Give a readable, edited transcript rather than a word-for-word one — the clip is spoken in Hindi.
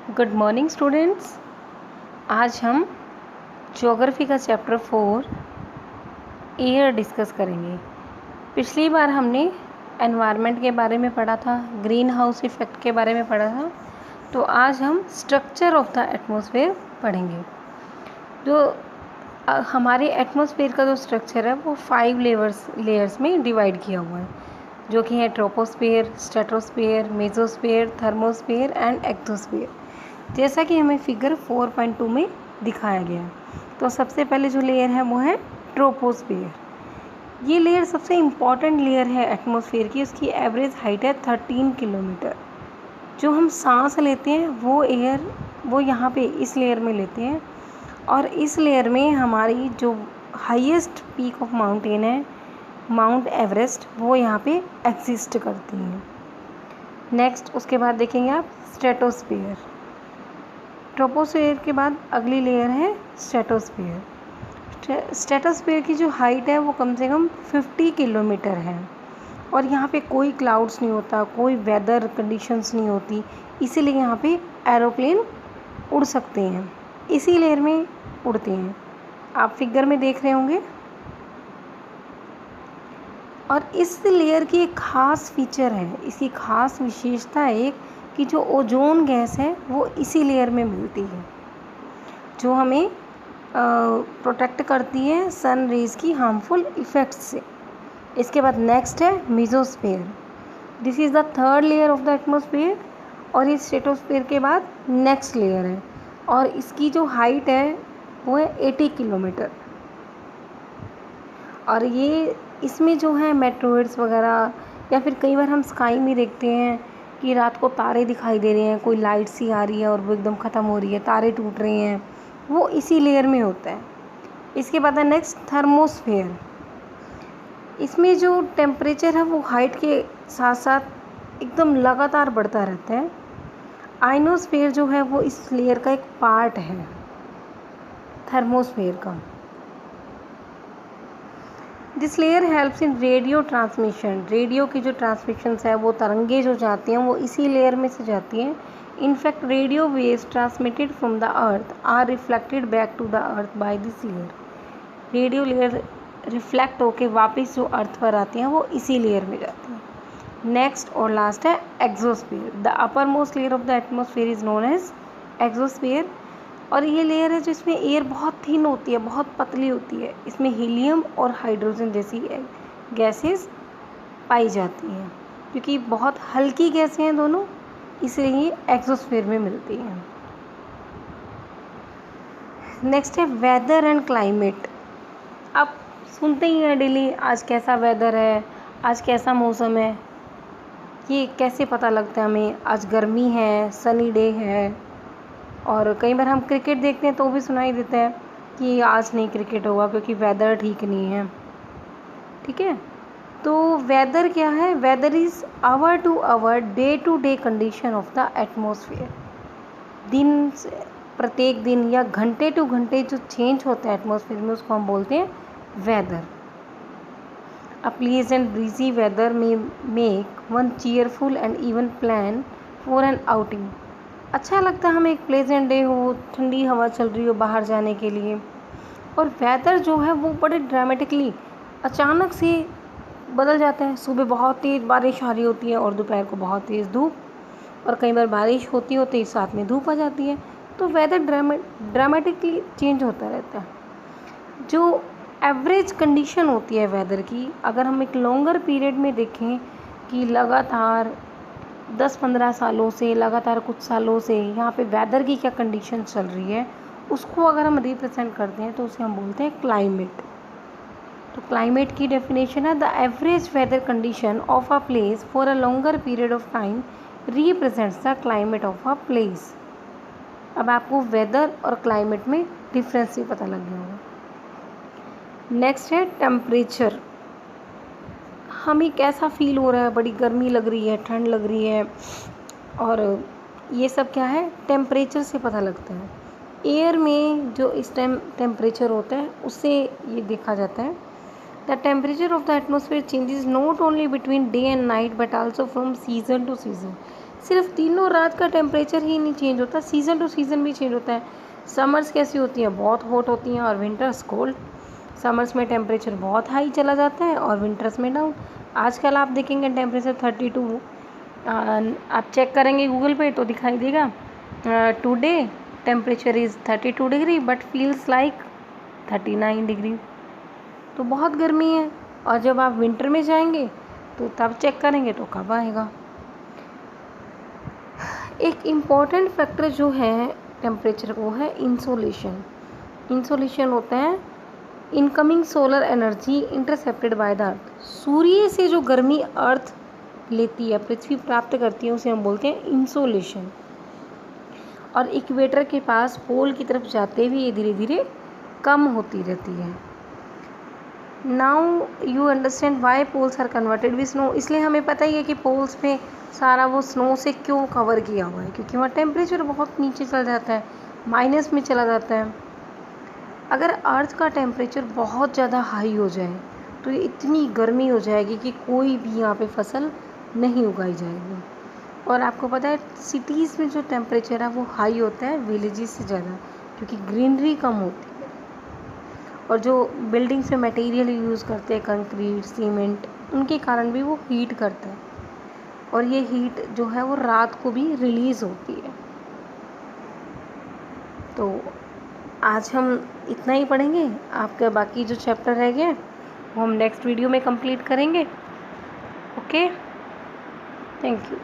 Good morning students. आज हम ज्योग्राफी का चैप्टर 4 एयर डिस्कस करेंगे। पिछली बार हमने एनवायरनमेंट के बारे में पढ़ा था, ग्रीन हाउस इफ़ेक्ट के बारे में पढ़ा था। तो आज हम स्ट्रक्चर ऑफ द एटमॉस्फेयर पढ़ेंगे। जो हमारे एटमॉस्फेयर का जो स्ट्रक्चर है वो 5 लेयर्स में डिवाइड किया हुआ है, जो कि है troposphere, stratosphere, mesosphere, thermosphere and exosphere, जैसा कि हमें फिगर 4.2 में दिखाया गया है। तो सबसे पहले जो लेयर है वो है ट्रोपोस्फेयर। ये लेयर सबसे इम्पॉर्टेंट लेयर है एटमॉस्फेयर की। उसकी एवरेज हाइट है 13 किलोमीटर। जो हम सांस लेते हैं वो एयर वो यहाँ पे इस लेयर में लेते हैं, और इस लेयर में हमारी जो हाईएस्ट पीक ऑफ माउंटेन है माउंट एवरेस्ट, वो यहाँ पे एग्जिस्ट करती हैं। नेक्स्ट उसके बाद देखेंगे आप स्ट्रेटोस्फेयर। ट्रोपोस्फेयर के बाद अगली लेयर है स्ट्रेटोस्फेयर। स्ट्रेटोस्फेयर की जो हाइट है वो कम से कम 50 किलोमीटर है, और यहाँ पे कोई क्लाउड्स नहीं होता, कोई वेदर कंडीशंस नहीं होती, इसीलिए यहाँ पे एरोप्लेन उड़ सकते हैं, इसी लेयर में उड़ते हैं। आप फिगर में देख रहे होंगे। और इस लेयर की एक ख़ास फीचर है, इसकी ख़ास विशेषता है कि जो ओजोन गैस है वो इसी लेयर में मिलती है, जो हमें प्रोटेक्ट करती है सन रेज की हार्मफुल इफ़ेक्ट्स से। इसके बाद नेक्स्ट है mesosphere. This is the third layer of the atmosphere, और इस स्ट्रेटोस्फेयर के बाद नेक्स्ट लेयर है, और इसकी जो हाइट है वो है 80 किलोमीटर। और ये इसमें जो है मेट्रोइड्स वगैरह, या फिर कई बार हम स्काई में देखते हैं कि रात को तारे दिखाई दे रहे हैं, कोई लाइट सी आ रही है और वो एकदम ख़त्म हो रही है, तारे टूट रहे हैं, वो इसी लेयर में होता है। इसके बाद है नेक्स्ट थर्मोस्फेयर। इसमें जो टेम्परेचर है वो हाइट के साथ साथ एकदम लगातार बढ़ता रहता है। आइनोस्फेयर जो है वो इस लेयर का एक पार्ट है थर्मोस्फेयर का। This layer helps in radio transmission. Radio की जो ट्रांसमिशंस है, वो तरंगे जो जाती हैं वो इसी लेयर में से जाती हैं। In fact radio waves transmitted from the earth are reflected back to the earth by this layer. Radio layer reflect होके वापस जो अर्थ पर आती हैं वो इसी लेयर में जाती हैं। नेक्स्ट और लास्ट है exosphere. The upper most layer of the atmosphere is known as exosphere. और ये लेयर है जिसमें एयर बहुत थिन होती है, बहुत पतली होती है। इसमें हीलियम और हाइड्रोजन जैसी गैसेस पाई जाती हैं, क्योंकि बहुत हल्की गैसें हैं दोनों, इसलिए ये एक्सोस्फेयर में मिलती हैं। नेक्स्ट है वेदर एंड क्लाइमेट। आप सुनते ही हैं डेली, आज कैसा वेदर है, आज कैसा मौसम है। ये कैसे पता लगता है हमें? आज गर्मी है, सनी डे है। और कई बार हम क्रिकेट देखते हैं तो भी सुनाई देता है कि आज नहीं क्रिकेट होगा क्योंकि वेदर ठीक नहीं है। ठीक है, तो वेदर क्या है? Weather is hour to hour, day to day condition of the atmosphere. दिन प्रत्येक दिन या घंटे टू घंटे जो चेंज होता है एटमॉस्फेयर में, उसको हम बोलते हैं weather. A pleasant breezy weather may make one cheerful and even plan for an outing. अच्छा लगता है हमें एक प्लेजेंट डे हो, ठंडी हवा चल रही हो बाहर जाने के लिए। और वेदर जो है वो बड़े ड्रामेटिकली अचानक से बदल जाता है। सुबह बहुत तेज़ बारिश आ रही होती है और दोपहर को बहुत तेज़ धूप, और कई बार बारिश होती होती साथ में धूप आ जाती है। तो वेदर ड्रामेटिकली चेंज होता रहता है। जो एवरेज कंडीशन होती है वेदर की, अगर हम एक लॉन्गर पीरियड में देखें कि लगातार 10-15 सालों से, लगातार कुछ सालों से यहाँ पे वेदर की क्या कंडीशन चल रही है, उसको अगर हम रिप्रेजेंट करते हैं तो उसे हम बोलते हैं क्लाइमेट। तो क्लाइमेट की डेफिनेशन है the average weather condition of a place for a longer period of time represents the climate of a place. अब आपको वेदर और क्लाइमेट में डिफरेंस भी पता लग गया होगा। नेक्स्ट है टेम्परेचर। हमें कैसा फील हो रहा है? बड़ी गर्मी लग रही है, ठंड लग रही है, और ये सब क्या है? टेम्परेचर से पता लगता है। एयर में जो इस टाइम टेम्परेचर होता है उससे ये देखा जाता है। The temperature of the atmosphere changes not only between day and night but also from season two season. सिर्फ दिनों रात का टेम्परेचर ही नहीं चेंज होता, सीज़न टू सीज़न भी चेंज होता है। समर्स कैसी होती हैं, बहुत हॉट होती हैं, और विंटर्स कोल्ड। समर्स में टेम्परेचर बहुत हाई चला जाता है और विंटर्स में डाउन। आजकल आप देखेंगे टेम्परेचर 32, आप चेक करेंगे गूगल पे तो दिखाई देगा today temperature is 32 degree but feels like 39 degree. तो बहुत गर्मी है। और जब आप विंटर में जाएंगे तो तब चेक करेंगे तो कब आएगा। एक इम्पॉर्टेंट फैक्टर जो है टेम्परेचर को है इंसोलेशन। इंसोलेशन होता है incoming solar energy intercepted by the earth. सूर्य से जो गर्मी अर्थ लेती है, पृथ्वी प्राप्त करती है, उसे हम बोलते हैं इंसोलेशन। और इक्वेटर के पास पोल की तरफ जाते हुए ये धीरे धीरे कम होती रहती है। Now you understand why poles are converted with snow. इसलिए हमें पता ही है कि पोल्स पे सारा वो स्नो से क्यों कवर किया हुआ है, क्योंकि वहाँ टेम्परेचर बहुत नीचे चल जाता है, माइनस में चला जाता है। अगर अर्थ का टेम्परेचर बहुत ज़्यादा हाई हो जाए तो ये इतनी गर्मी हो जाएगी कि कोई भी यहाँ पे फसल नहीं उगाई जाएगी। और आपको पता है सिटीज़ में जो टेम्परेचर है वो हाई होता है विलेजेस से ज़्यादा, क्योंकि ग्रीनरी कम होती है। और जो बिल्डिंग्स में मटेरियल यूज़ करते हैं, कंक्रीट, सीमेंट, उनके कारण भी वो हीट करता है, और ये हीट जो है वो रात को भी रिलीज़ होती है। तो आज हम इतना ही पढ़ेंगे। आपका बाकी जो चैप्टर रह गया वो हम नेक्स्ट वीडियो में कंप्लीट करेंगे। Okay, thank you.